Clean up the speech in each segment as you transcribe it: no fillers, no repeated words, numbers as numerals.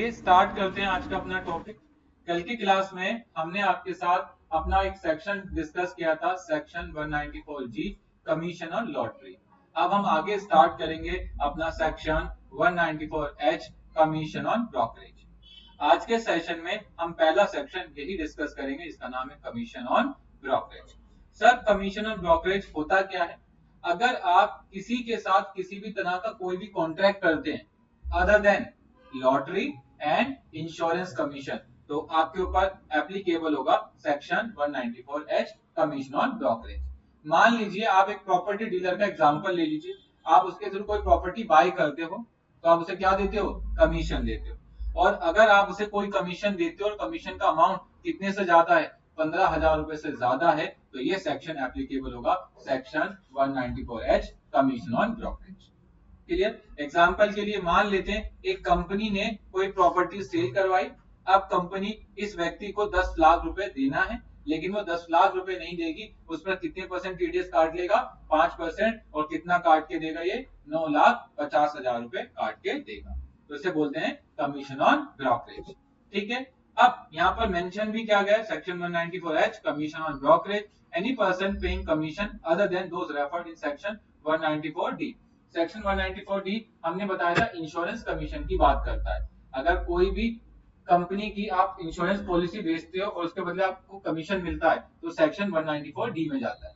Start करते हैं आज का अपना टॉपिक। कल की क्लास में हमने आपके साथ अपना एक सेक्शन डिस्कस किया था, सेक्शन 194G, कमीशन और लॉटरी। अब हम आगे स्टार्ट करेंगे अपना section 194H, commission on brokerage. आज के सेशन में हम पहला सेक्शन यही डिस्कस करेंगे, इसका नाम है commission on brokerage. Sir, commission on brokerage होता क्या है? अगर आप किसी के साथ किसी भी तरह का कोई भी कॉन्ट्रैक्ट करते हैं other than lottery and insurance commission, तो आपके ऊपर एप्लीकेबल होगा section 194H, commission on brokerage. मान लीजिए आप एक प्रॉपर्टी डीलर का एग्जांपल ले लीजिए। आप उसके थ्रू कोई प्रॉपर्टी बाय करते हो तो आप उसे क्या देते हो? कमीशन देते हो। और अगर आप उसे कोई कमीशन देते हो और कमीशन का अमाउंट कितने से ज्यादा है, 15,000 रुपए से ज्यादा है, तो ये सेक्शन एप्लीकेबल होगा section 194H, commission on brokerage. Clear? Example के लिए मान लेते हैं एक कंपनी ने कोई प्रॉपर्टी सेल करवाई। अब कंपनी इस व्यक्ति को 10 लाख रुपए देना है, लेकिन वो 10 लाख रुपए नहीं देगी। उस पर कितने परसेंट टीडीएस काट लेगा? 5%। और कितना काट के देगा? ये 9,50,000 रुपए काट के देगा। तो इसे बोलते हैं कमीशन ऑन ब्रोकरेज। ठीक है। अब यहाँ पर मेंशन भी क्या गया है, section 194H, commission on brokerage, any person paying commission other than those referred in section 194D। Section 194D हमने बताया था इंश्योरेंस कमीशन की बात करता है। अगर कोई भी कंपनी की आप इंश्योरेंस पॉलिसी बेचते हो और उसके बदले आपको कमीशन मिलता है, तो सेक्शन 194D में जाता है।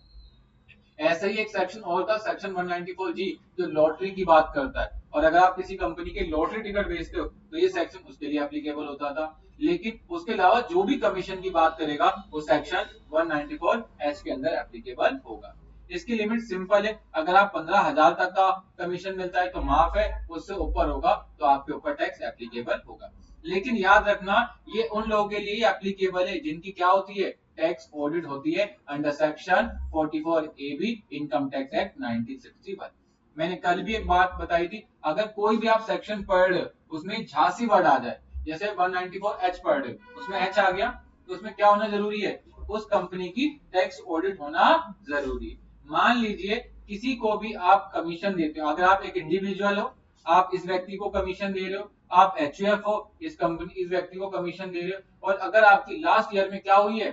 ऐसे ही एक सेक्शन और था, सेक्शन 194G, जो लॉटरी की बात करता है। और अगर आप किसी कंपनी के लॉटरी टिकट बेचते हो तो ये सेक्शन उसके लिए एप्लीकेबल होता था। लेकिन उसके अलावा जो भी कमीशन की बात करेगा वो सेक्शन 194H के अंदर एप्लीकेबल होगा। इसकी लिमिट सिंपल है, अगर आप 15,000 तक का कमीशन मिलता है तो माफ है, उससे ऊपर होगा तो आपके ऊपर टैक्स एप्लीकेबल होगा। लेकिन याद रखना, ये उन लोगों के लिए एप्लीकेबल है जिनकी क्या होती है? टैक्स ऑडिट होती है under section 44AB income tax act 1961। मैंने कल भी एक बात बताई थी, अगर कोई भी आप सेक्शन पढ़ रहे हो उसमें झांसी वर्ड आ जाए, जैसे 194H पढ़ रहे हो उसमें H आ गया, तो उसमें क्या होना जरूरी है? उस कंपनी की टैक्स ऑडिट होना जरूरी है। मान लीजिए किसी को भी आप कमीशन देते हो, अगर आप एक इंडिविजुअल हो, आप इस व्यक्ति को कमीशन दे रहे हो, आप एचयूएफ हो, इस व्यक्ति को कमीशन दे रहे हो, और अगर आपकी लास्ट ईयर में क्या हुई है?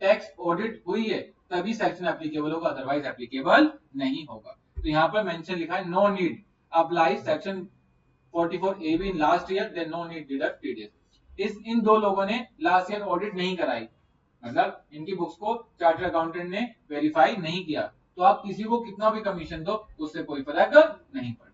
टैक्स ऑडिट हुई है, तभी सेक्शन एप्लीकेबल होगा, अदरवाइज एप्लीकेबल नहीं होगा। तो यहाँ पर मेंशन लिखा है no need apply section 44AB in last year, then no need deduct TDS. इन दो लोगों ने लास्ट ईयर ऑडिट नहीं कराई, मतलब इनकी बुक्स को चार्टर्ड अकाउंटेंट ने वेरीफाई नहीं किया, तो आप किसी को कितना भी कमीशन दो उससे कोई फर्क नहीं पड़ता।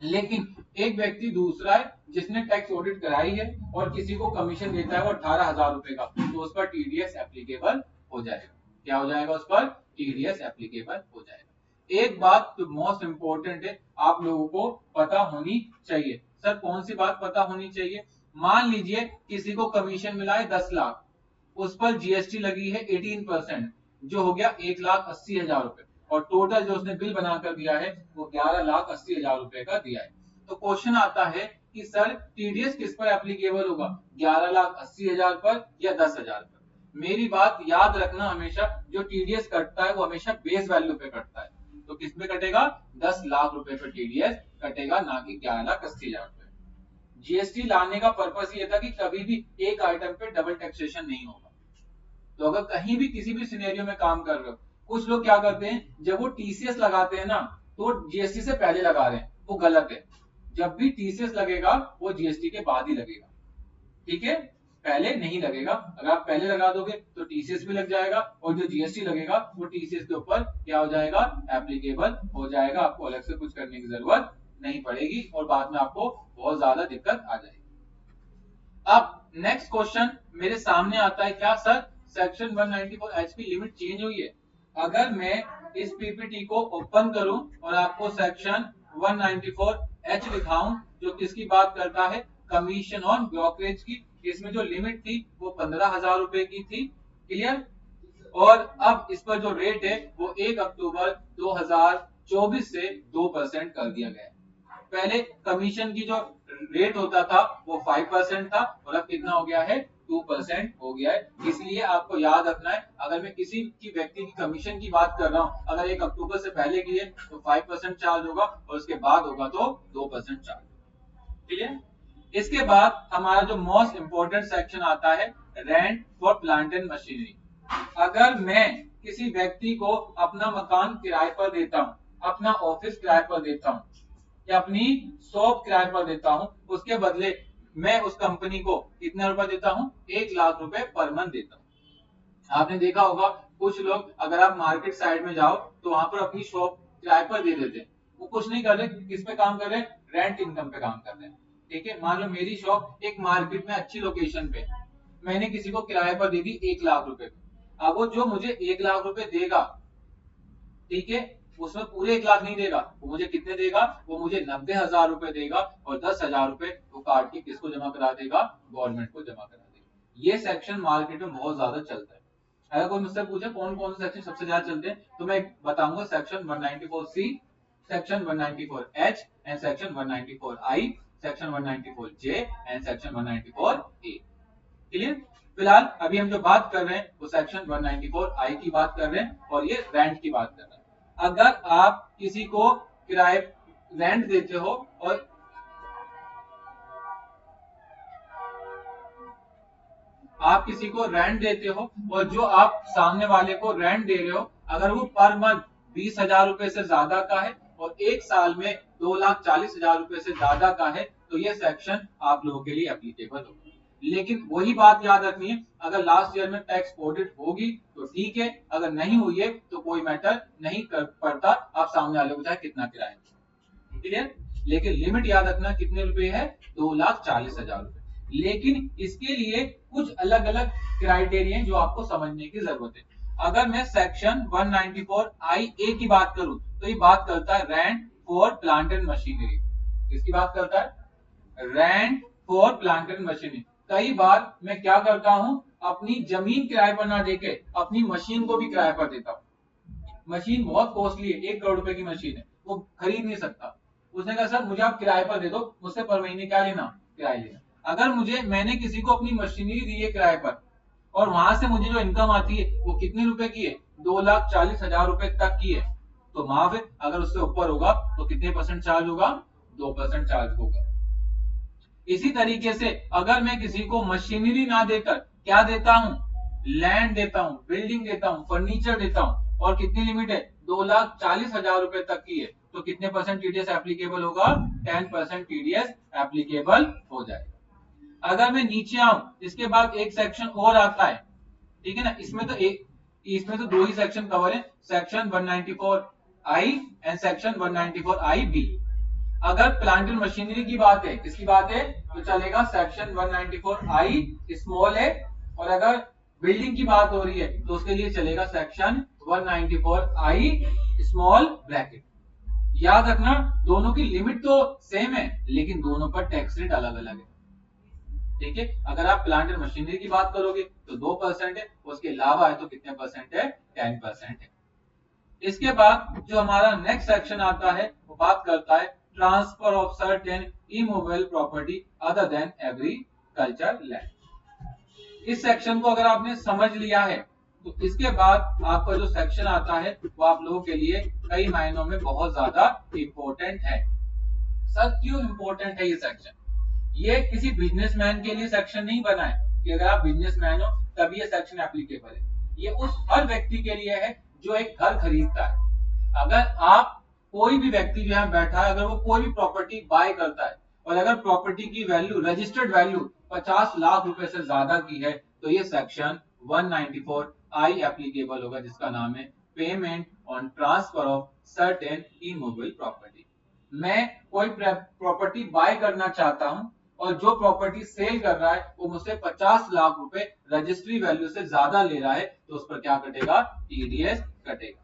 लेकिन एक व्यक्ति दूसरा है जिसने टैक्स ऑडिट कराई है और किसी को कमीशन देता है वो 18,000 रुपए का, तो उस पर टीडीएस एप्लीकेबल हो जाएगा। क्या हो जाएगा? उस पर टीडीएस एप्लीकेबल हो जाएगा। एक बात तो मोस्ट इंपॉर्टेंट है, आप लोगों को पता होनी चाहिए। सर, कौन सी बात पता होनी चाहिए? मान लीजिए किसी को कमीशन मिला है 10 लाख, उस पर जीएसटी लगी है 18%, जो हो गया 1,80,000 रुपए, और टोटल जो उसने बिल बनाकर दिया है वो 11,80,000 रुपए का दिया है। तो क्वेश्चन आता है कि सर टीडीएस किस पर एप्लीकेबल होगा, 11,80,000 पर या 10,000 पर? मेरी बात याद रखना, हमेशा जो टीडीएस कटता है वो हमेशा बेस वैल्यू पे कटता है। तो किस पे कटेगा? 10 लाख रुपए पे टीडीएस कटेगा, ना कि 11,80,000 रुपए। जीएसटी लाने का पर्पस ये था कि कभी भी एक आइटम पे डबल टैक्सेशन नहीं होगा। तो अगर कहीं भी किसी भी सिनेरियो में काम कर रहे हो, कुछ लोग क्या करते हैं, जब वो टीसीएस लगाते हैं ना तो जीएसटी से पहले लगा रहे हैं, वो गलत है। जब भी टीसीएस लगेगा वो जीएसटी के बाद ही लगेगा, ठीक है? पहले नहीं लगेगा। अगर आप पहले लगा दोगे तो टीसीएस भी लग जाएगा, और जो जीएसटी लगेगा वो टीसीएस के ऊपर क्या हो जाएगा? एप्लीकेबल हो जाएगा। आपको अलग से कुछ करने की जरूरत नहीं पड़ेगी और बाद में आपको बहुत ज्यादा दिक्कत आ जाएगी। अब नेक्स्ट क्वेश्चन मेरे सामने आता है, क्या सर सेक्शन 194H की लिमिट चेंज हुई है? अगर मैं इस पीपीटी को ओपन करूं और आपको सेक्शन 194H दिखाऊं, जो किसकी बात करता है? कमीशन ऑन ब्रोकरेज की। इसमें जो लिमिट थी वो 15,000 रुपए की थी। क्लियर? और अब इस पर जो रेट है वो 1 अक्टूबर 2024 से 2% कर दिया गया है। पहले कमीशन की जो रेट होता था वो 5% था, और अब कितना हो गया है? 2% हो गया है। इसलिए आपको याद रखना है, अगर मैं किसी की व्यक्ति की कमीशन की बात कर रहा हूं, अगर 1 अक्टूबर से पहले की है तो 5% चार्ज होगा, और उसके बाद होगा तो 2% चार्ज। ठीक है? इसके बाद हमारा जो मोस्ट इंपोर्टेंट सेक्शन आता है rent for plant and machinery. अगर मैं किसी व्यक्ति को अपना मकान किराए पर देता हूं, अपना ऑफिस किराए पर देता हूं या अपनी शॉप किराए पर देता हूं, उसके बदले मैं उस कंपनी को कितना रुपए देता हूं, 1,00,000 रुपए पर मंथ देता हूं। आपने देखा होगा कुछ लोग, अगर आप मार्केट साइड में जाओ तो वहां पर अपनी शॉप किराए पर दे देते हैं। वो कुछ नहीं कर रहे, किस पे काम कर रहे हैं, रेंट इनकम पे काम कर रहे हैं। ठीक है, मान लो मेरी शॉप एक मार्केट में अच्छी लोकेशन पे, मैंने किसी को किराए पर दे दी 1,00,000 रुपए। अब वो जो मुझे 1,00,000 रुपए देगा, ठीक है, उसमें पूरे 1,00,000 नहीं देगा, वो मुझे कितने देगा, वो मुझे 90,000 रुपए देगा और 10,000 रुपए वो काट के किसको जमा करा देगा, गवर्नमेंट को जमा करा देगा। ये सेक्शन मार्केट में बहुत ज्यादा चलता है। अगर कोई मुझसे पूछे कौन कौन से सेक्शन सबसे ज्यादा चलते हैं, तो मैं बताऊंगा section 194C, section 194H and section 194I, section 194J and section 194A। Clear? फिलहाल अभी हम जो बात कर रहे हैं वो सेक्शन 194I की बात कर रहे हैं और ये रेंट की बात कर रहे हैं। अगर आप किसी को किराए रेंट देते हो और आप किसी को रेंट देते हो और जो आप सामने वाले को रेंट दे रहे हो, अगर वो पर मंथ 20,000 रुपए से ज्यादा का है और एक साल में 2,40,000 रुपए से ज्यादा का है, तो ये सेक्शन आप लोगों के लिए एप्लीकेबल होगा। लेकिन वही बात याद रखनी है, अगर लास्ट ईयर में टैक्स ऑडिट होगी तो ठीक है, अगर नहीं हुई है तो कोई मैटर नहीं कर पड़ता, आप सामने वाले को चाहे कितना किराया। क्लियर? लेकिन लिमिट याद रखना कितने रुपए है, 2,40,000 रुपए। लेकिन इसके लिए कुछ अलग अलग क्राइटेरिया जो आपको समझने की जरूरत है। अगर मैं सेक्शन 194IA की बात करूं तो ये बात करता है rent for plant and machinery. किसकी बात करता है, rent for plant and machinery. कई बार मैं क्या करता हूं, अपनी जमीन किराए पर ना देके अपनी मशीन को भी किराए पर देता हूं। मशीन बहुत कॉस्टली है, 1 करोड़ रुपए की मशीन है, वो खरीद नहीं सकता। उसने कहा सर मुझे आप किराए पर दे दो, मुझसे पर महीने क्या लेना, किराया लेना। अगर मैंने किसी को अपनी मशीनरी दी है किराए पर और वहां से मुझे जो इनकम आती है वो कितने रुपए की है, 2,40,000 रुपए तक की है, तो माफ है, अगर उससे ऊपर होगा तो कितने परसेंट चार्ज होगा, 2% चार्ज होगा। इसी तरीके से अगर मैं किसी को मशीनरी ना देकर क्या देता हूं, लैंड देता हूं, बिल्डिंग देता हूं, फर्नीचर देता हूं और कितनी लिमिट है, 2,40,000 रुपए तक की है, तो कितने परसेंट टीडीएस एप्लीकेबल होगा, 10% टीडीएस एप्लीकेबल हो जाएगा। अगर मैं नीचे आऊं, इसके बाद एक सेक्शन और आता है, ठीक है ना, इसमें तो 2 ही सेक्शन कवर है, section 194I and section 194IB। अगर प्लांट एंड मशीनरी की बात है, किसकी बात है, तो चलेगा सेक्शन 194I स्मॉल है, और अगर बिल्डिंग की बात हो रही है तो उसके लिए चलेगा सेक्शन 194I स्मॉल ब्रैकेट। याद रखना दोनों की लिमिट तो सेम है लेकिन दोनों पर टैक्स रेट अलग अलग है। ठीक है, अगर आप प्लांट एंड मशीनरी की बात करोगे तो 2% है, उसके अलावा है तो कितने परसेंट है, 10% है। इसके बाद जो हमारा नेक्स्ट सेक्शन आता है वो बात करता है transfer of certain immovable property other than agriculture land. इस सेक्शन को अगर आपने समझ लिया है तो इसके बाद आपका जो सेक्शन आता है वो आप लोगों के लिए कई मायनों में बहुत ज्यादा इंपॉर्टेंट है। सर क्यों इंपॉर्टेंट है ये सेक्शन? ये किसी बिजनेसमैन के लिए सेक्शन नहीं बना है कि अगर आप बिजनेसमैन हो तभी ये सेक्शन एप्लीकेबल है। ये उस हर व्यक्ति के लिए है जो एक घर खरीदता है। अगर आप कोई भी व्यक्ति जो है बैठा है, अगर वो कोई भी प्रॉपर्टी बाय करता है और अगर प्रॉपर्टी की वैल्यू, रजिस्टर्ड वैल्यू 50 लाख रुपए से ज्यादा की है तो ये सेक्शन 194I एप्लीकेबल होगा, जिसका नाम है payment on transfer of certain immovable property. मैं कोई प्रॉपर्टी बाय करना चाहता हूं और जो प्रॉपर्टी सेल कर रहा है वो मुझसे 50 लाख रुपए रजिस्ट्री वैल्यू से ज्यादा ले रहा है, तो उस पर क्या कटेगा, टीडीएस कटेगा।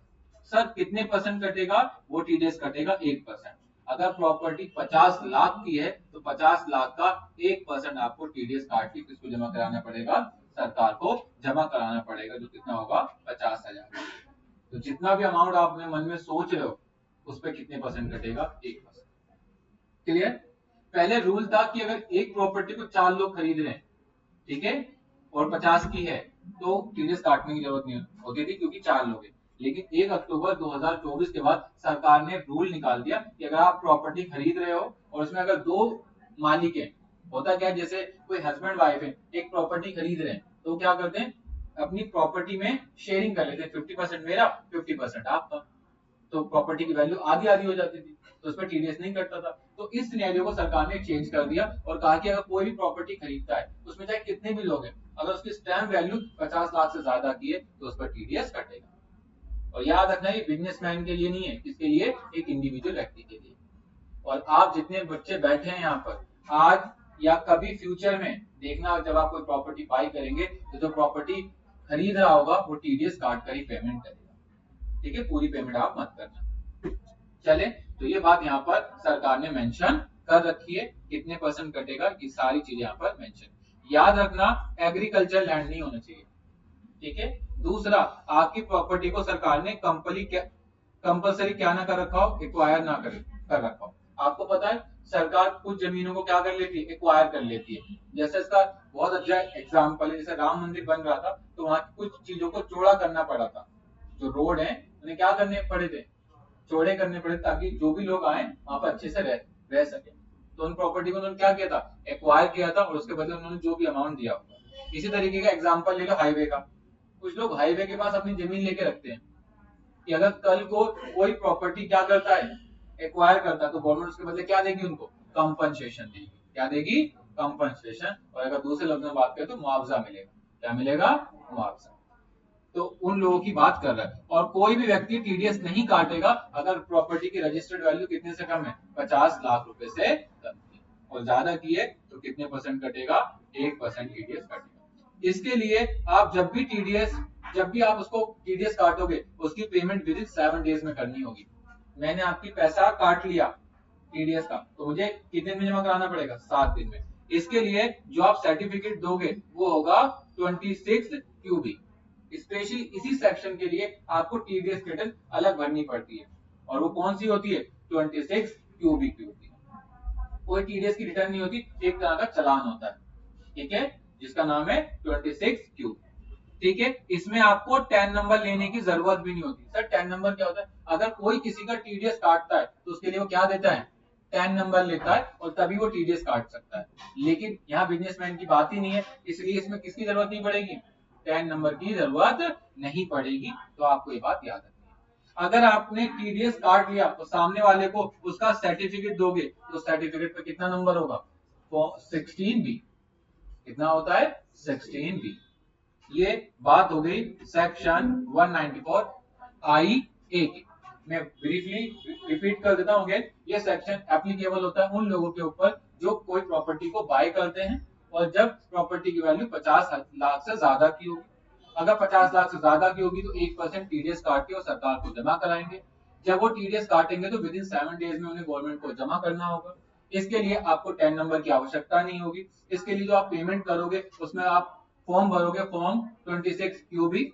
सर कितने परसेंट कटेगा, वो टीडीएस कटेगा 1%। अगर प्रॉपर्टी 50 लाख की है तो 50 लाख का 1% आपको टीडीएस काट के किसको जमा कराना पड़ेगा, सरकार को जमा कराना पड़ेगा, जो कितना होगा 50,000। तो जितना भी अमाउंट आप अपने मन में सोच रहे हो उस पर कितने परसेंट कटेगा, 1%। क्लियर? पहले रूल था कि अगर एक प्रॉपर्टी को 4 लोग खरीद रहे हैं, ठीक है, और 50 की है तो टीडीएस काटने की जरूरत नहीं होती थी क्योंकि 4 लोग हैं। लेकिन 1 अक्टूबर 2024 के बाद सरकार ने रूल निकाल दिया कि अगर आप प्रॉपर्टी खरीद रहे हो और उसमें अगर 2 मालिक हैं, होता क्या है, जैसे कोई हस्बैंड वाइफ है, एक प्रॉपर्टी खरीद रहे हैं, तो क्या करते हैं, अपनी प्रॉपर्टी में शेयरिंग कर लेते हैं, 50% मेरा 50% आपका, तो प्रॉपर्टी की वैल्यू आधी आधी हो जाती थी, तो उसमें टीडीएस नहीं कटता था। तो इस सिनेरियो को सरकार ने चेंज कर दिया और कहा कि अगर कोई भी प्रॉपर्टी खरीदता है, उसमें चाहे कितने भी लोग हैं, अगर उसकी स्टैम्प वैल्यू 50 लाख से ज्यादा की है तो उस पर टीडीएस कटेगा। और याद रखना, ये बिजनेसमैन के लिए नहीं है, किसके लिए, एक इंडिविजुअल व्यक्ति के लिए। और आप जितने बच्चे बैठे हैं यहाँ पर, आज या कभी फ्यूचर में देखना, जब आप कोई प्रॉपर्टी बाई करेंगे तो जो प्रॉपर्टी खरीद रहा होगा वो टीडीएस काट कर ही पेमेंट करेगा, ठीक है, पूरी पेमेंट आप मत करना। चले, तो ये बात यहाँ पर सरकार ने मेंशन कर रखी है, कितने परसेंट कटेगा, ये सारी चीजें यहाँ पर मेंशन। याद रखना, एग्रीकल्चर लैंड नहीं होना चाहिए, ठीक है। दूसरा, आपकी प्रॉपर्टी को सरकार ने कंपलसरी क्या ना कर रखा हो, एक्वायर ना कर रखा हो। आपको पता है सरकार कुछ जमीनों को क्या कर लेती है, एक्वायर कर लेती है। जैसे इसका बहुत अच्छा एग्जाम्पल है, जैसे राम मंदिर बन रहा था तो वहां कुछ चीजों को चौड़ा करना पड़ा था, जो रोड है उन्हें क्या करने पड़े थे, चौड़े करने पड़े, ताकि जो भी लोग आए वहां पर अच्छे से रह सके। तो उन प्रॉपर्टी को उन्होंने क्या किया था, एक्वायर किया था, और उसके बदले उन्होंने जो भी अमाउंट दिया होगा। इसी तरीके का एग्जांपल ले लो हाईवे का। कुछ लोग हाईवे के पास अपनी जमीन लेके रखते हैं कि अगर कल को कोई प्रॉपर्टी क्या करता है, एक्वायर करता है, तो गवर्नमेंट उसके बदले क्या देगी, उनको कंपनसेशन देगी। क्या देगी, कंपनसेशन। और अगर दूसरे लफ्ज में बात करें तो मुआवजा मिलेगा। क्या मिलेगा, मुआवजा। तो उन लोगों की बात कर रहा है। और कोई भी व्यक्ति टीडीएस नहीं काटेगा अगर प्रॉपर्टी की रजिस्टर्ड वैल्यू कितने से कम है, 50 लाख रुपए से कम की, और ज्यादा की है तो कितने परसेंट कटेगा, 1% टीडीएस कटेगा। इसके लिए आप जब भी आप उसको टीडीएस काटोगे, उसकी पेमेंट विद इन 7 डेज में करनी होगी। मैंने आपकी पैसा काट लिया टीडीएस का, तो मुझे कितने दिन में जमा कराना पड़ेगा, 7 दिन में। इसके लिए जो आप सर्टिफिकेट दोगे वो होगा 26 क्यूबी। स्पेशली इसी सेक्शन के लिए आपको टीडीएस रिटर्न अलग भरनी पड़ती है, और वो कौन सी होती है, 26 क्यूबी की होती है। कोई टीडीएस की रिटर्न नहीं होती, एक तरह का चालान होता है, ठीक है, जिसका नाम है 26 क्यूब, ठीक है। इसमें आपको 10 नंबर लेने की जरूरत भी नहीं होती। सर 10 नंबर क्या होता है, अगर कोई किसी का टीडीएस काटता है तो उसके लिए वो क्या देता है, 10 नंबर लेता है, और तभी वो टीडीएस काट सकता है। लेकिन यहाँ बिजनेसमैन की बात ही नहीं है, इसलिए इसमें किसकी जरूरत नहीं पड़ेगी, 10 नंबर की जरूरत नहीं पड़ेगी। तो आपको ये बात याद रखनी है। अगर आपने टीडीएस काट लिया तो सामने वाले को उसका सर्टिफिकेट दोगे, तो सर्टिफिकेट पे कितना नंबर होगा, 16B। कितना होता है, 16B। ये बात हो गई सेक्शन 194 आई ए की। मैं ब्रीफली रिपीट कर देता हूँ, ये सेक्शन एप्लीकेबल होता है उन लोगों के ऊपर जो कोई प्रॉपर्टी को बाय करते हैं, और जब प्रॉपर्टी की वैल्यू 50 लाख से ज्यादा की होगी। अगर 50 लाख से ज्यादा की होगी तो 1% टीडीएस काट के और सरकार को जमा कराएंगे। जब वो टीडीएस काटेंगे तो विद इन 7 डेज में उन्हें गवर्नमेंट को जमा करना होगा। इसके लिए आपको 10 नंबर की आवश्यकता नहीं होगी। इसके लिए जो आप पेमेंट करोगे उसमें आप फॉर्म भरोगे, फॉर्म 26 क्यूबी।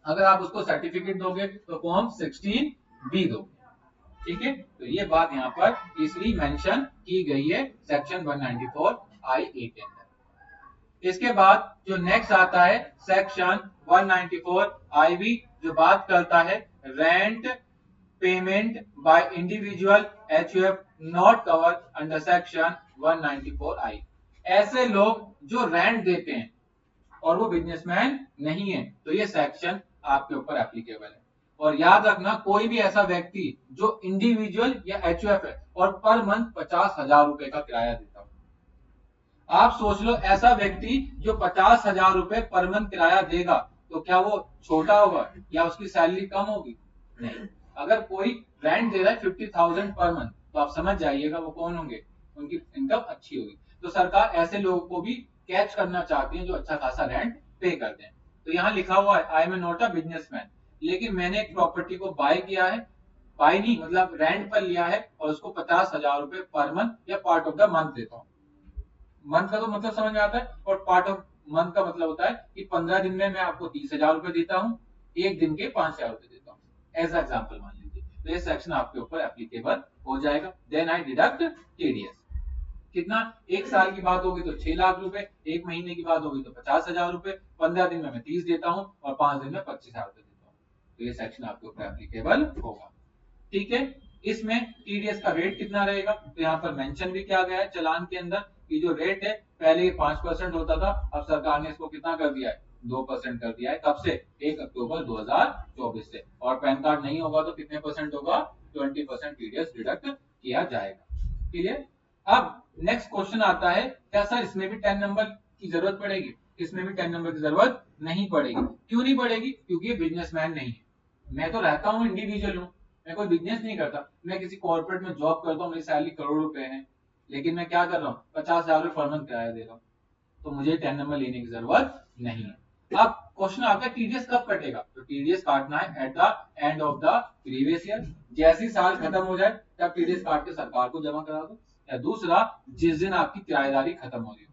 अगर आप उसको सर्टिफिकेट दोगे तो फॉर्म 16B दोगे, ठीक है। तो ये बात यहाँ पर इसलिए मेंशन की गई है सेक्शन 194 आई ए के अंदर। इसके बाद जो नेक्स्ट आता है सेक्शन 194 आई बी, जो बात करता है rent payment by individual HUF not cover under section 194 आई। ऐसे लोग जो रेंट देते हैं और वो बिजनेसमैन नहीं है, तो ये सेक्शन आपके ऊपर एप्लीकेबल है। और याद रखना, कोई भी ऐसा व्यक्ति जो इंडिविजुअल या एचयूएफ है और पर मंथ 50,000 रुपए का किराया देता हो, आप सोच लो ऐसा व्यक्ति जो 50,000 रुपए पर मंथ किराया देगा, तो क्या वो छोटा होगा या उसकी सैलरी कम होगी, नहीं। अगर कोई रेंट दे रहा है 50,000 पर मंथ, तो आप समझ जाइएगा वो कौन होंगे, उनकी इनकम अच्छी होगी। तो सरकार ऐसे लोगों को भी कैच करना चाहती है जो अच्छा खासा रेंट पे करते हैं। तो यहाँ लिखा हुआ है I am not a businessman, लेकिन मैंने एक प्रॉपर्टी को बाय किया है, बाय नहीं मतलब रेंट पर लिया है, और उसको 50,000 रुपए पर मंथ या पार्ट ऑफ द मंथ देता हूँ। मंथ का तो मतलब समझ में आता है, और पार्ट ऑफ मंथ का मतलब होता है कि 15 दिन में मैं आपको 30,000 रुपए देता हूँ, एक दिन के 5,000 रुपए देता हूँ, एज एग्जाम्पल मान लीजिए। तो ये सेक्शन आपके ऊपर एप्लीकेबल हो जाएगा। Then I deduct TDS. कितना, एक साल की बात होगी तो 6 लाख रुपए, एक महीने की बात होगी तो 50,000 रुपए, 15 दिन में मैं 30 देता हूँ, और 5 दिन में 25,000 रुपए देता हूँ। तो ये सेक्शन आपके ऊपर एप्लीकेबल होगा, ठीक है। इसमें टीडीएस का रेट कितना रहेगा, तो यहाँ पर मेंशन भी किया गया है चालान के अंदर कि जो रेट है पहले ये 5% होता था, अब सरकार ने इसको कितना कर दिया है, 2% कर दिया है। कब से? 1 अक्टूबर 2024 से। और पैन कार्ड नहीं होगा तो कितने परसेंट होगा? 20% टीडीएस डिडक्ट किया जाएगा। क्लियर? अब नेक्स्ट क्वेश्चन आता है, क्या सर इसमें भी 10 नंबर की जरूरत पड़ेगी? इसमें भी 10 नंबर की जरूरत नहीं पड़ेगी। क्यों नहीं पड़ेगी? क्योंकि ये बिजनेसमैन नहीं है। मैं तो रहता हूँ इंडिविजुअल हूँ, मैं कोई बिजनेस नहीं करता, मैं किसी कॉर्पोरेट में जॉब करता हूँ, मेरी सैलरी करोड़ रुपए है, लेकिन मैं क्या कर रहा हूँ, 50,000 रुपए पर मंथ किराया दे रहा हूँ, तो मुझे 10 नंबर लेने की जरूरत नहीं है। अब क्वेश्चन आता है टीडीएस कब कटेगा? तो टीडीएस काटना है at the end of the previous year. जैसे ही साल खत्म हो जाए तब टीडीएस काट के सरकार को जमा करा दो। या दूसरा, जिस दिन आपकी किराएदारी खत्म हो रही हो,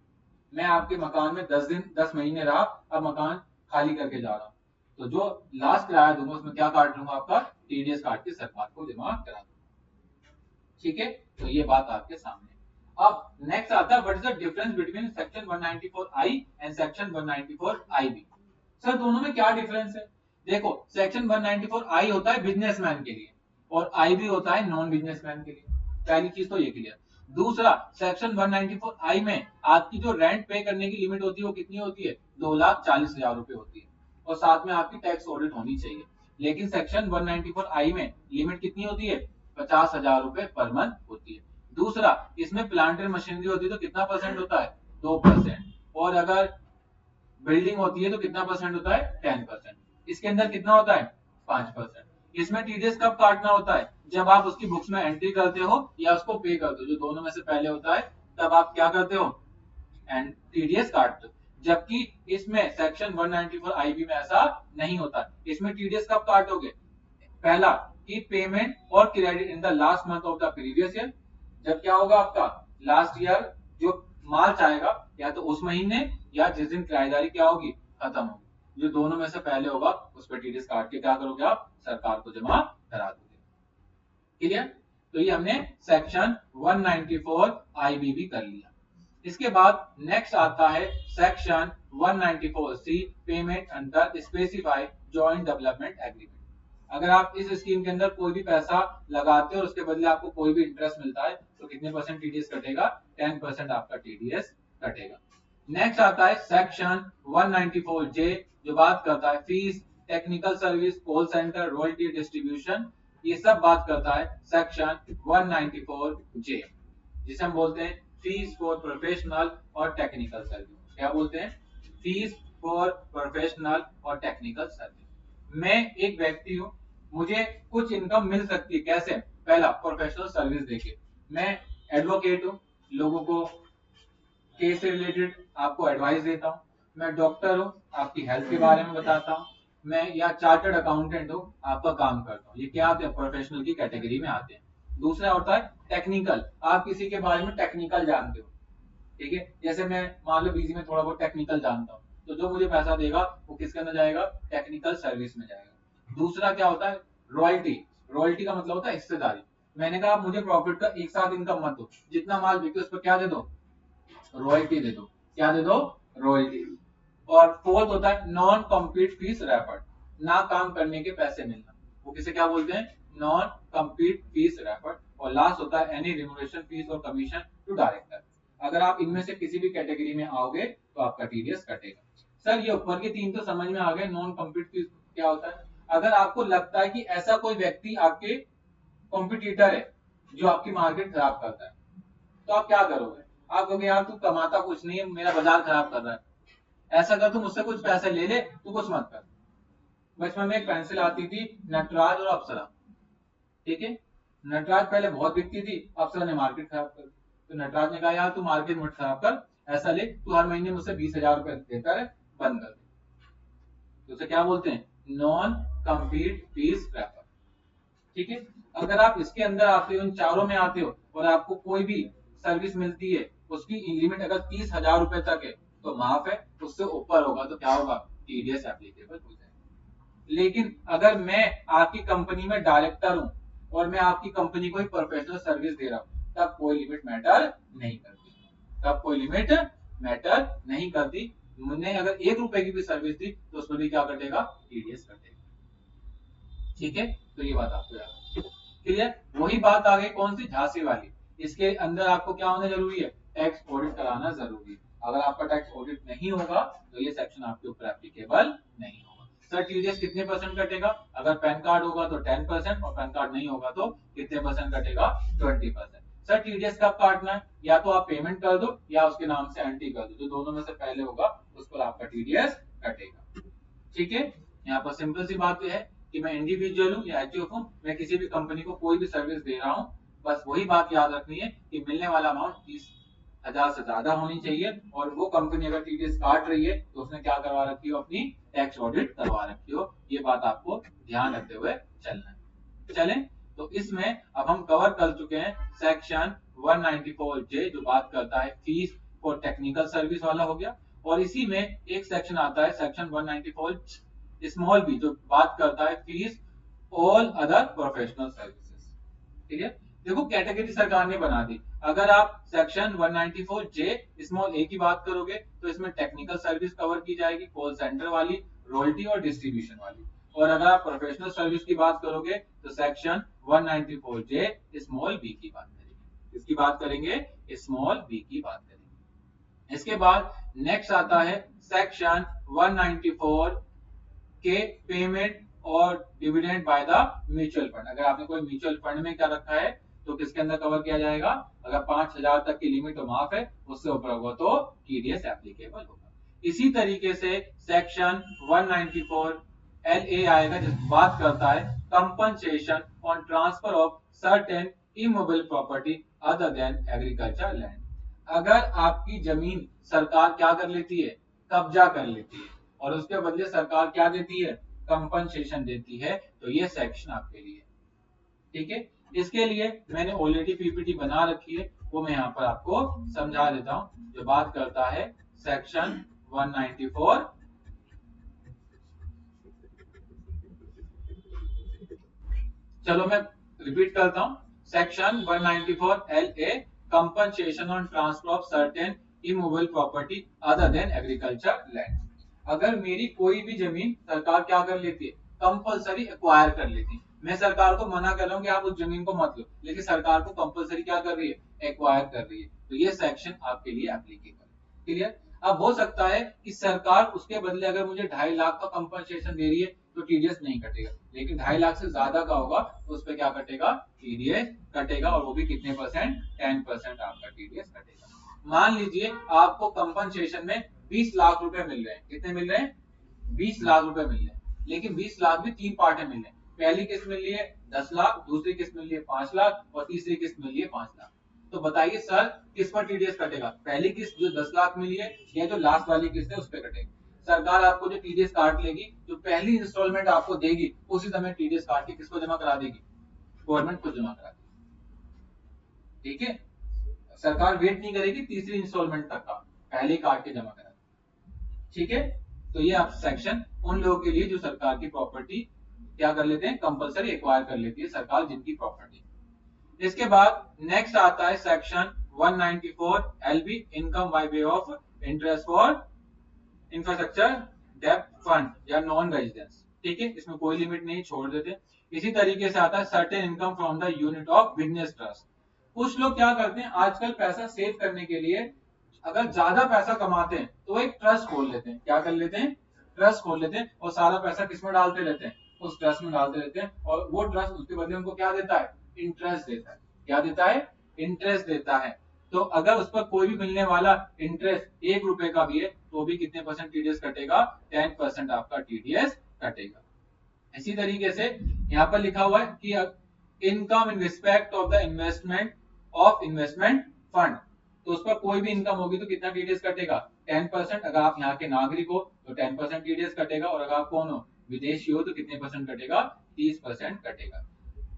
मैं आपके मकान में 10 महीने रहा, अब मकान खाली करके जा रहा हूँ, तो जो लास्ट किराया दूंगा उसमें क्या काट लूंगा, आपका टीडीएस काट के सरकार को जमा करा दूंगा। ठीक है, तो ये बात आपके सामने। अब नेक्स्ट आता है, what is the difference between section 194I and section 194IB? Sir दोनों में क्या डिफरेंस है? देखो, सेक्शन 194I होता है बिजनेसमैन के लिए और IB होता है नॉन बिजनेसमैन के लिए। पहली चीज तो ये क्लियर। दूसरा, सेक्शन 194I में आपकी जो रेंट पे करने की लिमिट होती है वो कितनी होती है? 2,40,000 रुपए होती है, और साथ में आपकी टैक्स ऑडिट होनी चाहिए। लेकिन सेक्शन 194I में लिमिट कितनी होती है? 50,000 रुपए पर मंथ होती है। दूसरा, इसमें प्लांट एंड मशीनरी होती है तो कितना परसेंट होता है? 2%। और अगर बिल्डिंग होती है तो कितना परसेंट होता है? 10%। इसके अंदर कितना होता है? 5%। इसमें टीडीएस कब काटना होता है? जब आप उसकी बुक्स में एंट्री करते हो या उसको पे करते हो, जो दोनों में से पहले होता है, तब आप क्या करते हो? एंड टीडीएस काटते हो। जबकि इसमें सेक्शन 194IB में ऐसा नहीं होता। इसमें टीडीएस कब काटोगे? पहला, कि पेमेंट और credit in the last month of the previous year. जब क्या होगा आपका लास्ट ईयर जो मार्च आएगा, या तो उस महीने या जिस दिन किराएदारी क्या होगी, खत्म होगी, जो दोनों में से पहले होगा उस पर टीडीएस काट के क्या करोगे आप? सरकार को जमा करा दोगे। क्लियर? तो ये हमने सेक्शन 194IB भी कर लिया। इसके बाद नेक्स्ट आता है section 194C, payment under specified joint development agreement. अगर आप इस स्कीम के अंदर कोई भी पैसा लगाते हो और उसके बदले आपको कोई भी इंटरेस्ट मिलता है तो कितने परसेंट टीडीएस कटेगा? 10% आपका टीडीएस कटेगा। नेक्स्ट आता है सेक्शन 194J, जो बात करता है fees, technical service, call centre, royalty distribution, ये सब बात करता है सेक्शन 194J, जिसे हम बोलते हैं फीस फॉर प्रोफेशनल और टेक्निकल सर्विस। क्या बोलते हैं? फीस फॉर प्रोफेशनल और टेक्निकल सर्विस। मैं एक व्यक्ति हूं, मुझे कुछ इनकम मिल सकती है। कैसे? पहला, प्रोफेशनल सर्विस देके, मैं एडवोकेट हूं, लोगों को केस से रिलेटेड आपको एडवाइस देता हूं। मैं डॉक्टर हूं, आपकी हेल्थ के बारे में बताता हूं। मैं या चार्टर्ड अकाउंटेंट हूं, आपका काम करता हूं। ये क्या आते हैं? प्रोफेशनल की कैटेगरी में आते हैं। दूसरा होता है टेक्निकल, आप किसी के बारे में टेक्निकल जानते हो। ठीक है, जैसे मैं मान लो बीजी में थोड़ा बहुत टेक्निकल जानता हूँ, तो जो मुझे पैसा देगा वो किसके अंदर जाएगा? टेक्निकल सर्विस में जाएगा। दूसरा क्या होता है? रॉयल्टी। रॉयल्टी का मतलब होता है हिस्सेदारी। मैंने कहा आप मुझे प्रॉफिट का एक साथ इनकम मत दो, जितना माल बिके उस पर क्या दे दो? रॉयल्टी दे दो। क्या दे दो? रॉयल्टी। और फोर्थ होता है नॉन कम्पीट फीस रेफर्ड, ना काम करने के पैसे मिलना, वो किसे क्या बोलते हैं? Non compete fees referred. और लास्ट होता है एनी रिम्यूनरेशन फीस और कमीशन टू डायरेक्टर। अगर आप इनमें से किसी भी कैटेगरी में आओगे तो आपका टीडीएस कटेगा। सर ये ऊपर के तीन तो समझ में आ गए, नॉन कम्पीट फीस क्या होता है? अगर आपको लगता है कि ऐसा कोई व्यक्ति आपके कॉम्पिटिटर है जो आपकी मार्केट खराब करता है, तो आप क्या करोगे? आप कहोगे यार तू कमाता कुछ नहीं है, मेरा बाजार खराब कर रहा है, ऐसा कर तू मुझसे कुछ पैसे ले ले, तू कुछ मत कर। बचपन में एक पेंसिल आती थी नटराज और अप्सरा, ठीक है, नटराज पहले बहुत बिकती थी, अप्सरा ने मार्केट खराब कर दी। तो नटराज ने कहा यार तू मार्केट मत खराब कर, ऐसा ले, तू हर महीने मुझसे 20,000 रुपए देता है, बंद कर दे। तो उसे क्या बोलते हैं? Non compete fees refer. ठीक है, अगर आप इसके अंदर आते हो, इन चारों में आते हो और आपको कोई भी सर्विस मिलती है, उसकी लिमिट अगर 30,000 रुपए तक है तो माफ है, उससे ऊपर होगा तो क्या होगा? टीडीएस एप्लीकेबल हो जाएगा। लेकिन अगर मैं आपकी कंपनी में डायरेक्टर हूं और मैं आपकी कंपनी को ही प्रोफेशनल सर्विस दे रहा हूं, तब कोई लिमिट मैटर नहीं करती। तब कोई लिमिट मैटर नहीं करती। मैंने अगर 1 रुपए की भी सर्विस दी तो उसमें भी क्या कटेगा? टीडीएस कटेगा। ठीक है, तो ये बात आपको याद। क्लियर? वही बात आ गई कौन सी? झांसी वाली। इसके अंदर आपको क्या होना जरूरी है? टैक्स ऑडिट कराना जरूरी है। अगर आपका टैक्स ऑडिट नहीं होगा तो ये सेक्शन आपके ऊपर एप्लीकेबल नहीं होगा। सर टीडीएस कितने परसेंट कटेगा? अगर पैन कार्ड होगा तो 10% और पैन कार्ड नहीं होगा तो कितने परसेंट कटेगा? 20%। सर टीडीएस कब काटना है? या तो आप पेमेंट कर दो या उसके नाम से एंट्री कर दो, जो दोनों में से पहले होगा उस पर आपका टीडीएस कटेगा। ठीक है, यहाँ पर सिंपल सी बात है कि मैं इंडिविजुअल हूँ या एचयूएफ हूँ, मैं किसी भी कंपनी को कोई भी सर्विस दे रहा हूँ, बस वही बात याद रखनी है कि मिलने वाला अमाउंट 30,000 से ज्यादा होनी चाहिए। और वो कंपनी अगर टीडीएस काट रही है तो उसने क्या करवा रखी हो? अपनी टैक्स ऑडिट करवा रखी हो। ये बात आपको ध्यान रखते हुए चलना है। चलें, तो इसमें अब हम कवर कर चुके हैं सेक्शन 194J जो बात करता है फीस फॉर टेक्निकल सर्विस वाला हो गया, और इसी में एक सेक्शन आता है सेक्शन 194 स्मॉल बी जो बात करता है fees all other professional services. ठीक है, देखो कैटेगरी सरकार ने बना दी। अगर आप सेक्शन 194J स्मॉल ए की बात करोगे तो इसमें टेक्निकल सर्विस कवर की जाएगी, कॉल सेंटर वाली, रॉयल्टी और डिस्ट्रीब्यूशन वाली। और अगर आप प्रोफेशनल सर्विस की बात करोगे तो सेक्शन 194J स्मॉल बी की बात करेंगे। इसकी बात करेंगे? स्मॉल बी की बात करेंगे। इसके बाद नेक्स्ट आता है सेक्शन 194 के पेमेंट और dividend by the mutual fund. अगर आपने कोई म्यूचुअल फंड में क्या रखा है तो किसके अंदर कवर किया जाएगा? अगर 5,000 तक की लिमिट तो माफ है, उससे ऊपर होगा तो टीडीएस एप्लीकेबल होगा। इसी तरीके से सेक्शन 194 LA आएगा जिस बात करता है compensation on transfer of certain immovable property other than agriculture land. अगर आपकी जमीन सरकार क्या कर लेती है? कब्जा कर लेती है, और उसके बदले सरकार क्या देती है? कंपनसेशन देती है, तो ये सेक्शन आपके लिए। ठीक है, इसके लिए मैंने ऑलरेडी पीपीटी बना रखी है, वो मैं यहाँ पर आपको समझा देता हूँ, जो बात करता है सेक्शन 194। चलो मैं रिपीट करता हूँ, section 194 LA compensation on transfer of certain immovable property other than agriculture land. अगर मेरी कोई भी जमीन सरकार क्या कर लेती है? कंपलसरी एक्वायर कर लेती है। मैं सरकार को मना कर रहा हूँ कि आप उस जमीन को मत लो, लेकिन सरकार को कंपलसरी क्या कर रही है? एक्वायर कर रही है, तो ये सेक्शन आपके लिए एप्लीकेबल है। क्लियर? अब हो सकता है कि सरकार उसके बदले अगर मुझे 2.5 लाख का कंपनसेशन दे रही है तो टीडीएस नहीं कटेगा, लेकिन 2.5 लाख से ज्यादा का होगा तो उस पर क्या कटेगा? टीडीएस कटेगा, और वो भी कितने परसेंट? 10% आपका टीडीएस कटेगा। मान लीजिए आपको कंपनसेशन में 20 लाख रुपए मिल रहे हैं। कितने मिल रहे हैं? 20 लाख रुपए मिल रहे हैं, लेकिन 20 लाख भी 3 पार्ट में मिल रहे हैं। पहली किस्त मिल रही है 10 लाख, दूसरी किस्त मिल रही है 5 लाख और तीसरी किस्त मिल रही है 5 लाख। तो बताइए सर किस पर टीडीएस कटेगा? पहली किस्त जो 10 लाख मिली है या जो लास्ट वाली किस्त है उस पर कटेगा। सरकार आपको जो टीडीएस काट लेगी, जो पहली इंस्टॉलमेंट आपको देगी उसी समय टीडीएस काट के किसको जमा करा देगी? गवर्नमेंट को जमा करा देगी। ठीक है, सरकार वेट नहीं करेगी तीसरी इंस्टॉलमेंट तक का, पहले काट के जमा करा देगी। ठीक है, तो ये आप सेक्शन उन लोगों के लिए जो सरकार की प्रॉपर्टी क्या कर लेते हैं? कंपलसरी एक्वायर कर लेती है सरकार, जिनकी प्रॉपर्टी। इसके बाद नेक्स्ट आता है section 194 LB income by way of interest for infrastructure डेब्ट फंड या नॉन रेजिडेंस। ठीक है, इसमें कोई लिमिट नहीं, छोड़ देते। इसी तरीके से आता है certain income from the unit of business trust. कुछ लोग क्या करते हैं आजकल पैसा सेव करने के लिए, अगर ज्यादा पैसा कमाते हैं तो एक ट्रस्ट खोल लेते हैं। क्या कर लेते हैं? ट्रस्ट खोल लेते हैं, और सारा पैसा किसमें डालते रहते हैं? उस ट्रस्ट में डालते रहते हैं, और वो ट्रस्ट उसके बदले उनको क्या देता है? इंटरेस्ट देता है। क्या देता है? इंटरेस्ट देता है। तो अगर उस पर कोई भी मिलने वाला इंटरेस्ट 1 रुपए का भी है तो भी कितने परसेंट टीडीएस कटेगा? 10% आपका टीडीएस कटेगा। इसी तरीके से यहाँ पर लिखा हुआ है कि income in respect of the investment of investment fund, तो उस पर कोई भी इनकम होगी तो कितना टीडीएस कटेगा? 10%। अगर आप यहाँ के नागरिक हो तो 10% टीडीएस कटेगा, और अगर आप कौन हो? विदेशी हो तो कितने परसेंट कटेगा? 30% कटेगा।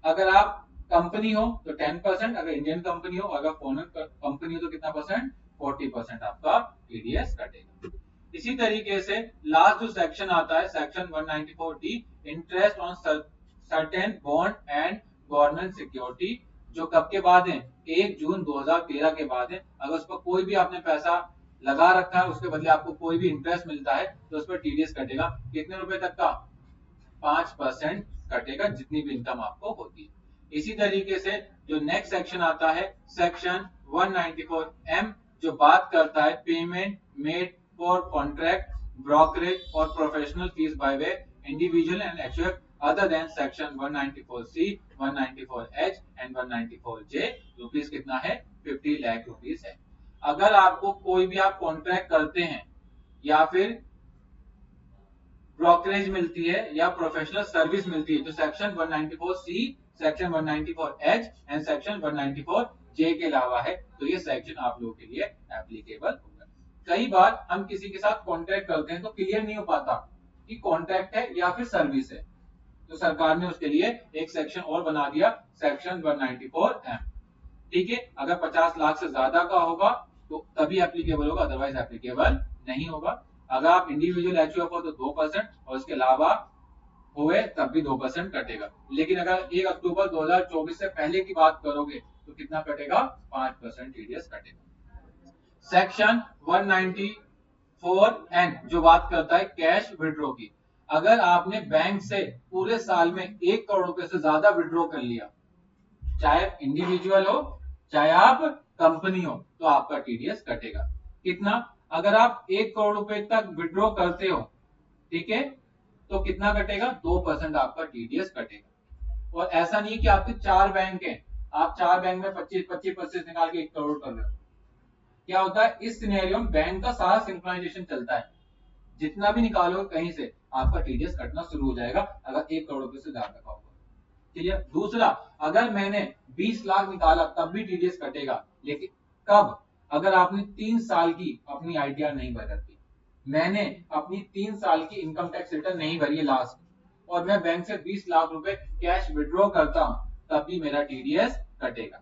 अगर आप कंपनी हो तो 10%, अगर इंडियन कंपनी हो, अगर फॉरेन कंपनी हो तो कितना परसेंट? 40% आपका टीडीएस कटेगा। इसी तरीके से लास्ट जो सेक्शन आता है section 194D interest on certain bond and government security, जो कब के बाद है? 1 जून 2013 के बाद है। अगर उस पर कोई भी आपने पैसा लगा रखा है, उसके बदले आपको कोई भी इंटरेस्ट मिलता है तो उस पर टीडीएस कटेगा। कितने रुपए तक का? 5% कटेगा, जितनी भी इनकम आपको होती है। इसी तरीके से जो नेक्स्ट सेक्शन आता है सेक्शन 194M जो बात करता है payment made for contract, brokerage और professional fees by way individual and HUF other than section 194C, 194H and 194J rupees कितना है 50 लाख रुपीस है। अगर आपको कोई भी आप कॉन्ट्रैक्ट करते हैं या फिर ब्रोकरेज मिलती है या प्रोफेशनल सर्विस मिलती है तो section 194C, section 194H and section 194J के अलावा है तो ये सेक्शन आप लोगों के लिए एप्लीकेबल होगा। कई बार हम किसी के साथ कॉन्ट्रैक्ट करते हैं तो क्लियर नहीं हो पाता कि कॉन्ट्रैक्ट है या फिर सर्विस है, तो सरकार ने उसके लिए एक सेक्शन और बना दिया, सेक्शन 194M। ठीक है, अगर 50 लाख से ज्यादा का होगा तो तभी एप्लीकेबल होगा, अदरवाइज एप्लीकेबल नहीं होगा। अगर आप इंडिविजुअल एचयूएफ हो तो 2% और उसके अलावा हुए तब भी 2% कटेगा। लेकिन अगर 1 अक्टूबर 2024 से पहले की बात करोगे तो कितना कटेगा 5% टीडीएस कटेगा। सेक्शन 194N जो बात करता है कैश विड्रॉ की, अगर आपने बैंक से पूरे साल में 1 करोड़ रुपए से ज्यादा विड्रॉ कर लिया, चाहे इंडिविजुअल हो चाहे आप कंपनी हो, तो आपका टीडीएस कटेगा। कितना? अगर आप 1 करोड़ रुपए तक विड्रॉ करते हो, ठीक है, तो कितना कटेगा 2% आपका टीडीएस कटेगा। और ऐसा नहीं कि आपके 4 बैंक हैं, आप 4 बैंक में 25-25% निकाल के 1 करोड़ कर रहे हो। क्या होता है इस सिनेरियो में बैंक का सारा सिंक्रोनाइजेशन चलता है, जितना भी निकालोगे कहीं से आपका टीडीएस कटना शुरू हो जाएगा अगर 1 करोड़ रुपए से ज्यादा का होगा। क्लियर? दूसरा, अगर मैंने 20 लाख निकाला तब भी टीडीएस कटेगा, लेकिन कब? अगर आपने 3 साल की अपनी आईटीआर नहीं भर रखी, मैंने अपनी 3 साल की इनकम टैक्स रिटर्न नहीं भरी है लास्ट, और मैं बैंक से 20 लाख रुपए कैश विड्रॉ करता हूं, तब भी मेरा टीडीएस कटेगा।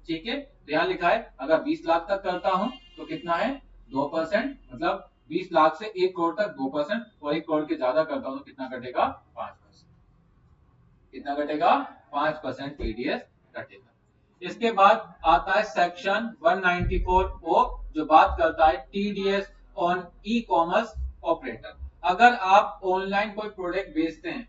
ठीक है, तो यहां लिखा है अगर 20 लाख तक करता हूं तो कितना है 2%, मतलब 20 लाख से 1 करोड़ तक 2%, और 1 करोड़ के ज्यादा करता हूं तो कितना कटेगा 5%। कितना कटेगा 5% टीडीएस कटेगा। इसके बाद आता है सेक्शन 194O जो बात करता है TDS on e commerce operator. अगर आप ऑनलाइन कोई प्रोडक्ट बेचते हैं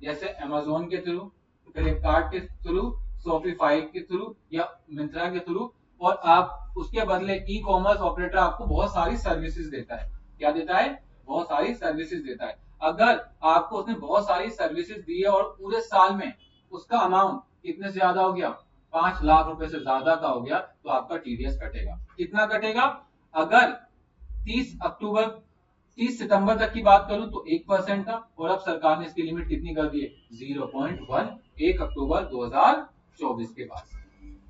जैसे अमेजोन के थ्रू, फ्लिपकार्ट के थ्रू, शॉपिफाई के थ्रू या मिंत्रा के थ्रू, और आप उसके बदले ई कॉमर्स ऑपरेटर आपको बहुत सारी सर्विसेज देता है। क्या देता है? बहुत सारी सर्विसेज देता है। अगर आपको उसने बहुत सारी सर्विसेज दी है और पूरे साल में उसका अमाउंट कितने से ज्यादा हो गया 5 लाख रुपए से ज्यादा का हो गया तो आपका टीडीएस कटेगा। कितना कटेगा? अगर 30 सितंबर तक की बात करूं तो 1% था, और अब सरकार ने इसकी लिमिट कितनी कर दी है 0.1 1 अक्टूबर 2024 के बाद।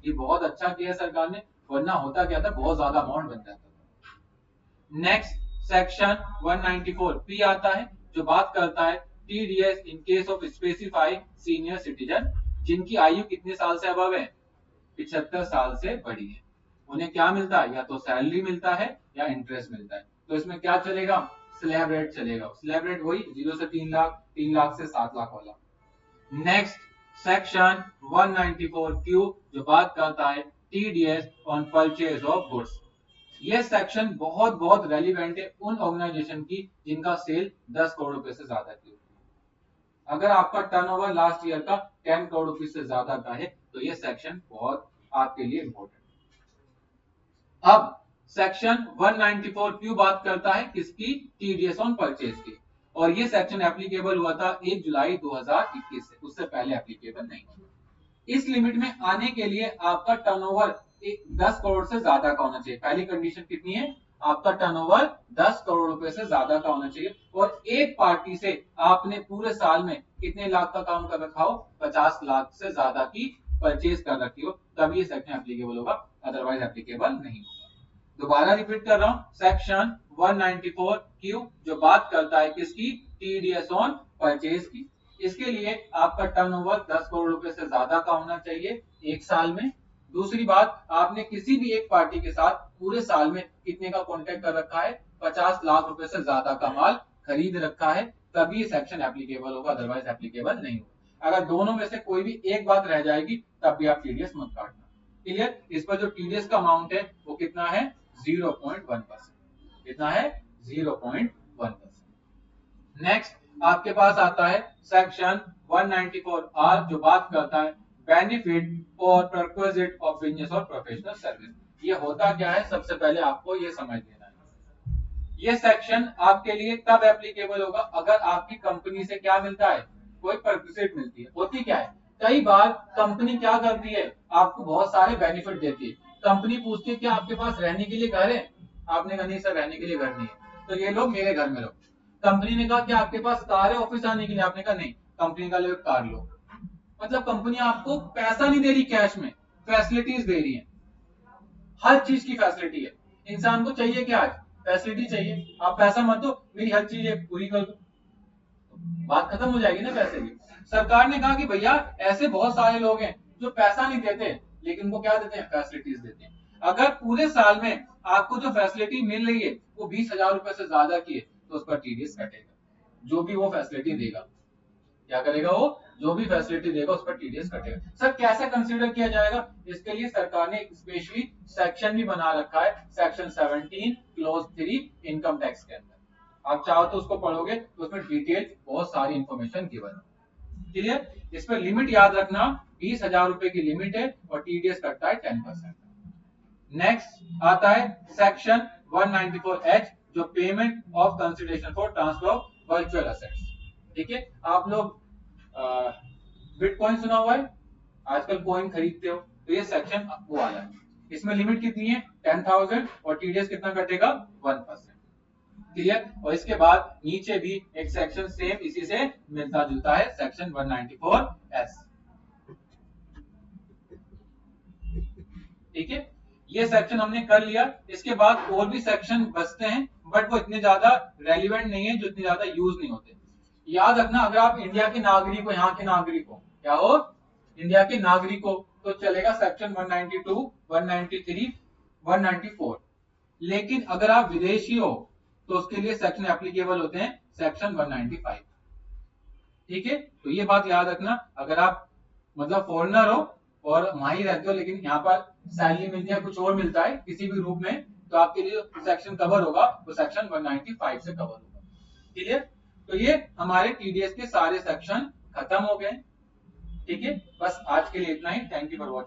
ये बहुत अच्छा किया सरकार ने, वरना होता क्या था बहुत ज्यादा अमाउंट बन जाता था। नेक्स्ट सेक्शन 194P आता है जो बात करता है TDS in case of specified senior citizen, जिनकी आयु कितने साल से अबव है 75 साल से बड़ी है। उन्हें क्या मिलता है? या तो सैलरी मिलता है या इंटरेस्ट मिलता है। तो इसमें क्या चलेगा? स्लैब रेट चलेगा। स्लैब रेट वही 0 से 3 लाख, 3 लाख से 7 लाख वाला। नेक्स्ट सेक्शन 194Q जो बात करता है TDS on purchase of goods. यह सेक्शन बहुत बहुत रेलिवेंट है उन ऑर्गेनाइजेशन की जिनका सेल 10 करोड़ रुपए से ज्यादा की होती है। अगर आपका टर्नओवर लास्ट ईयर का 10 करोड़ रुपए से ज्यादा का है तो यह सेक्शन बहुत आपके लिए इंपॉर्टेंट है। अब सेक्शन 194Q बात करता है किसकी? टीडीएस ऑन परचेज की, और ये सेक्शन एप्लीकेबल हुआ था 1 जुलाई 2021 से, उससे पहले एप्लीकेबल नहीं हुआ। इस लिमिट में आने के लिए आपका टर्नओवर 10 करोड़ से ज्यादा का होना चाहिए। पहली कंडीशन कितनी है? आपका टर्नओवर 10 करोड़ रुपए से ज्यादा का होना चाहिए, और एक पार्टी से आपने पूरे साल में कितने लाख का काम कर रखा हो 50 लाख से ज्यादा की परचेज कर रखी हो, तभी ये सेक्शन एप्लीकेबल होगा, अदरवाइज एप्लीकेबल नहीं होगा। दोबारा रिपीट कर रहा हूं, सेक्शन 194Q जो बात करता है किसकी? टीडीएस ऑन परचेज की। इसके लिए आपका टर्नओवर 10 करोड़ रुपए से ज्यादा का होना चाहिए एक साल में। दूसरी बात, आपने किसी भी एक पार्टी के साथ पूरे साल में कितने का कॉन्ट्रैक्ट कर रखा है 50 लाख रुपए से ज्यादा का माल खरीद रखा है, तभी सेक्शन एप्लीकेबल होगा, अदरवाइज एप्लीकेबल नहीं होगा। अगर दोनों में से कोई भी एक बात रह जाएगी तब भी आप टीडीएस मत काटना। क्लियर? इस पर जो टीडीएस का अमाउंट है वो कितना है 0.1%। कितना है 0.1%। नेक्स्ट आपके पास आता है सेक्शन 194R जो बात करता है बेनिफिट और परक्विजिट ऑफ बिजनेस और प्रोफेशनल सर्विस। ये होता क्या है, सबसे पहले आपको ये समझ लेना है। ये सेक्शन आपके लिए तब एप्लीकेबल होगा अगर आपकी कंपनी से क्या मिलता है, कोई परक्विजिट मिलती है। होती क्या है, कई बार कंपनी क्या करती है, आपको बहुत सारे बेनिफिट देती है। कंपनी पूछती है कि आपके पास रहने के लिए घर है, आपने कहा नहीं सर रहने के लिए घर नहीं है, तो ये लोग मेरे घर में रहो। कंपनी ने कहा कि आपके पास कार है ऑफिस आने के लिए, आपने कहा नहीं, कंपनी का लो कार लो। मतलब कंपनी आपको पैसा नहीं दे रही कैश में, फैसिलिटीज दे रही है। हर चीज की फैसिलिटी है। इंसान को चाहिए क्या, आज फैसिलिटी चाहिए। आप पैसा मत दो, मेरी हर चीज पूरी कर दो, बात खत्म हो जाएगी ना पैसे की। सरकार ने कहा कि भैया ऐसे बहुत सारे लोग हैं जो पैसा नहीं देते लेकिन वो क्या देते हैं, फैसिलिटीज देते हैं। अगर पूरे साल में आपको जो फैसिलिटी मिल रही है वो 20,000 रुपए से ज्यादा की है तो उस पर टीडीएस कटेगा। जो भी वो फैसिलिटी देगा, क्या करेगा वो, जो भी फैसिलिटी देगा उस पर टीडीएस कटेगा। सर कैसे कंसीडर किया जाएगा, इसके लिए सरकार ने एक स्पेशली सेक्शन भी बना रखा है, सेक्शन 17 क्लोज 3 इनकम टैक्स के अंदर। आप चाहो तो उसको पढ़ोगे तो उसमें डिटेल बहुत सारी इंफॉर्मेशन गिवन है। क्लियर, इस पर लिमिट याद रखना, 20,000 रुपए की लिमिट है और टीडीएस कटता है 10%। नेक्स्ट आता है सेक्शन 194H, जो payment of consideration for transfer of virtual assets. ठीक है, आप लोग बिटकॉइन सुना हुआ है, आजकल कॉइन खरीदते हो, तो ये सेक्शन वो वाला है। इसमें लिमिट कितनी है, 10,000 और टीडीएस कितना कटेगा, 1%। क्लियर, और इसके बाद नीचे भी एक सेक्शन सेम इसी से मिलता जुलता है, सेक्शन 194S। ठीक है, ये सेक्शन हमने कर लिया। इसके बाद और भी सेक्शन बचते हैं बट वो इतने ज्यादा रेलिवेंट नहीं है, जो इतने ज्यादा यूज नहीं होते। याद रखना, अगर आप इंडिया के नागरिक हो, यहाँ के नागरिक हो, क्या हो, इंडिया के नागरिक हो, तो चलेगा सेक्शन 192, 193, 194। लेकिन अगर आप विदेशी हो तो उसके लिए सेक्शन एप्लीकेबल होते हैं सेक्शन 195। ठीक है, तो ये बात याद रखना, अगर आप मतलब फॉरेनर हो और वहां ही रहते हो लेकिन यहाँ पर सैलरी मिलती है, कुछ और मिलता है किसी भी रूप में, तो आपके लिए सेक्शन कवर होगा वो सेक्शन 195 से कवर होगा। क्लियर, तो ये हमारे टीडीएस के सारे सेक्शन खत्म हो गए। ठीक है, बस आज के लिए इतना ही। Thank you for watching.